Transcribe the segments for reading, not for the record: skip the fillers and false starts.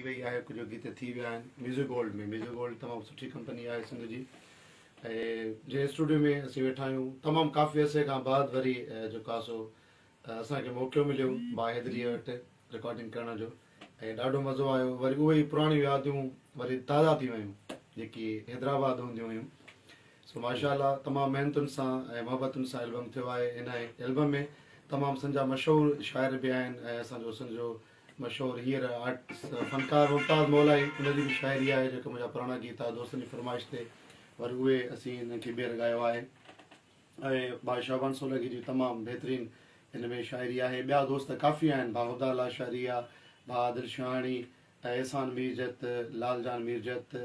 वई आहे, कुझु गीत थी विया आहिनि म्यूज़िक गोल्ड में। म्यूज़िक गोल्ड तमामु सुठी कंपनी आहे सिंध जी, ऐं जंहिं स्टूडियो में असीं वेठा आहियूं तमामु काफ़ी अरसे खां बाद वरी जेको आहे सो असांखे मौक़ो मिलियो बाहिदरीअ वटि रिकॉर्डिंग करण जो, ऐं ॾाढो मज़ो आयो। वरी उहे ई पुराणियूं यादियूं वरी ताज़ा थी वियूं जेकी हैदराबाद हूंदियूं हुयूं। सो माशाअल्लाह तमामु महिनतुनि सां ऐं मोहबतुनि सां एल्बम थियो आहे। इन एल्बम में तमामु असांजा मशहूरु शाइर बि आहिनि, ऐं असांजो सम्झो मशहूरु हींअर आर्ट फ़नकार मुमताज़ मौलाई, उनजी बि शाइरी आहे जेका मुंहिंजा पुराणा गीत आहे दोस्तनि जी फरमाइश ते, वरी उहे असीं हिनखे ॿीहर ॻायो आहे। ऐं भाउ शाबान सोलंकी जी तमामु बहितरीनु हिन में शाइरी आहे। ॿिया दोस्त काफ़ी आहिनि, भाउ उब्दाला शाइरी आहे, भाउ आदिल शाहाणी, ऐं एहसान मीरजत, लालजान मीरजत,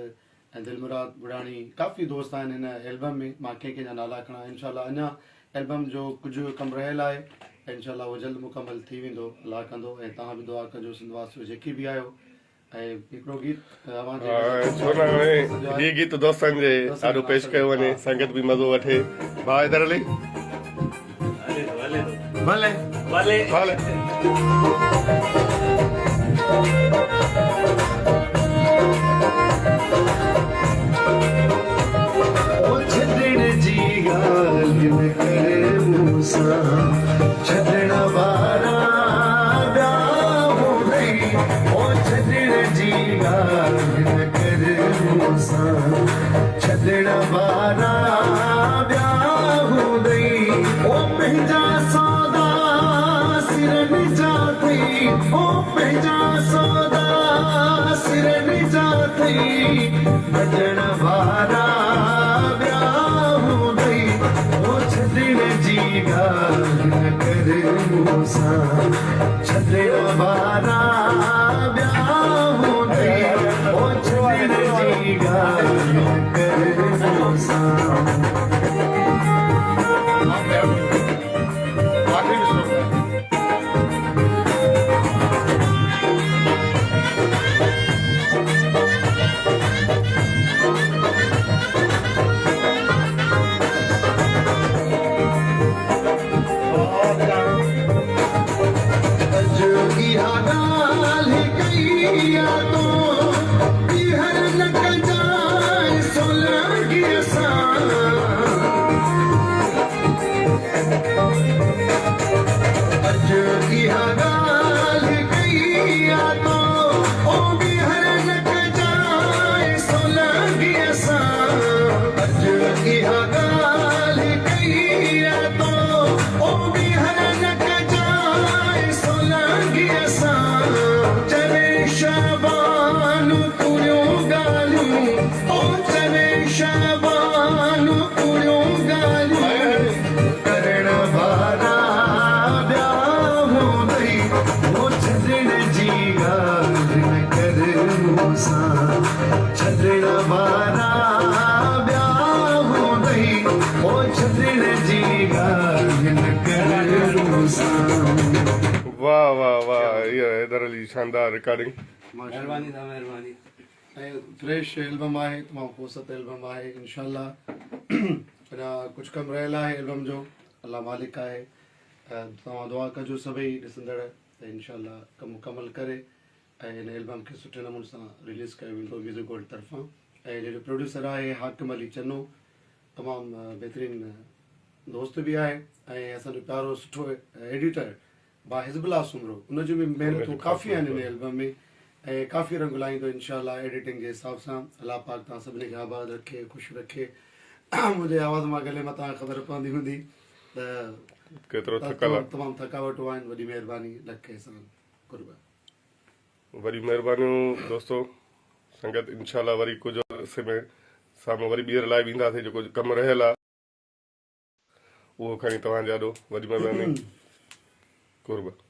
ऐं दिलमुराद बुढ़ाणी, काफ़ी दोस्त आहिनि हिन एल्बम में। मां कंहिं कंहिंजा नाला खणा, इनशाला अञा एल्बम जो कुझु कमु रहियल आहे, इनशाला उहो जल्द मुकमल थी वेंदो, अलाह कंदो। ऐं तव्हां बि दुआ कजो सिंधवासियो जेकी बि आहियो। ऐं हिकिड़ो गीत हीअ गीत दोस्तनि जे ॾाढो पेश कयो वञे, संगत बि मज़ो वठे। भाउ इधर हले भले भले भले छॾण वारा ॿिया हूंदई, ओ छॾण जी ॻाल्हि न कर मूंसां। छॾण वारा ॿिया हूंदई, ओ पंहिंजा सौदा सिरनि जा अथई, ओ पंहिंजा सौदा सिरनि जा अथई। भॼण वारा ॿिया हूंदई, ओ छॾण जी ॻाल्हि न कर मूंसां। छॾण वारा ॿिया हूंदई, ओ छॾण जी ॻाल्हि न कर मूंसां। छॾण वारा ॿिया हूंदई, ओ छॾण जी ॻाल्हि न कर मूंसां। वाह वाह वाह, इहा हैदर अली शानदार रिकॉर्डिंग, महिरबानी था महिरबानी। ऐं फ्रेश एल्बम आहे, तमामु फ़ुर्सत एल्बम आहे। इनशाला अञा कुझु कमु रहियल आहे एल्बम जो, अलाह मालिक आहे। तव्हां दुआ कजो सभई ॾिसंदड़, त इनशाला कमु मुकमल करे ऐं हिन एल्बम खे सुठे नमूने सां रिलीज़ कयो वेंदो म्यूज़िक गोल्ड तरफ़ां। ऐं जहिड़ो प्रोड्यूसर आहे हाकिम अली चन्नो, तमामु बहितरीनु दोस्त बि आहे, ऐं असांजो प्यारो सुठो एडिटर भाउ हिज़बुल्लाह सुमरो, उनजूं बि महिनतूं काफ़ी आहिनि हिन एल्बम में, ऐं काफ़ी रंग लाईंदो इनशाला एडिटिंग जे हिसाब सां। अलाह पाक तव्हां सभिनी खे आबाद रखे, ख़ुशि रखे। मुंहिंजे आवाज़ मां गले मां तव्हांखे ख़बर पवंदी हूंदी त केतिरो तमामु थकावटूं आहिनि। वॾी महिरबानी, लख एहसान कुर्बान। वरी महिरबानियूं दोस्तो। संगत इनशाला वरी कुझु अरसे में साम्हूं वरी ॿीहर लाइ वेंदासीं, जेको कमु रहियल आहे उहो खणी तव्हांजे ॾाढो वॾी महिरबानी कुर्बान।